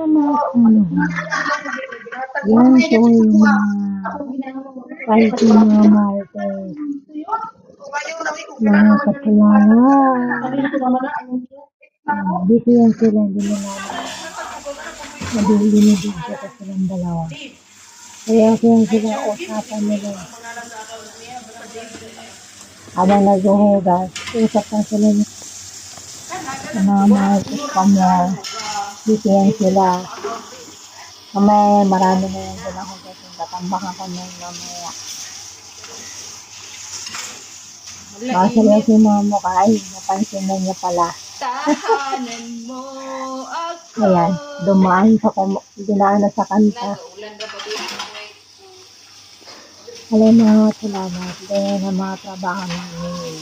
mga yan po yung kahit yung mga Martes, mga kasalanan, dito yan sila, hindi na namin nabibigyan ko silang dalawa. Kaya kung sila usapan nila, habang naghuhugas, usapan sila sa mga Martes kamo, dito yan sila. Mamaya marami na yan sila kung tatambakan kami mamaya. Masaya si mama ka, ay, napansin na niya pala. Tahanan mo ako. Ayan, dumaan na sa kanta. Alam mga salamat, dahil na mga trabaho namin.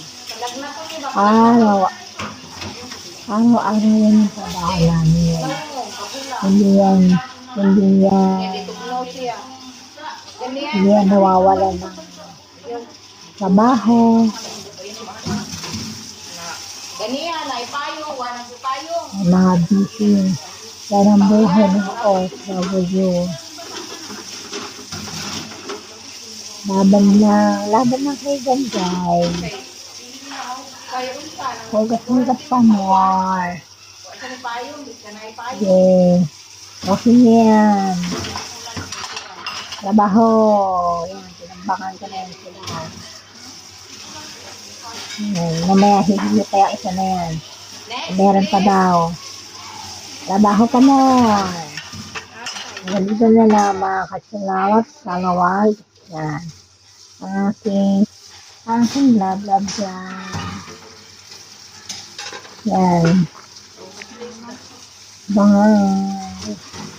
Araw-araw yan yung trabaho namin. Hindi yan nawawalan ng trabaho. Ganiyan, ay payong, walang payong. Mga busy. Yan ang buhay ng OFW. Laban na kayo dyan, guys. Hugas pa more. Okay. Okay yan. Trabaho. Yan, tinambakan ko na yan sila. Mamaya hindi kaya isa na yan. Meron pa daw. Trabaho ka na. Ganito na lang mga kasalawat sa lawag. Yan. Aking love dyan. Yan. Bye.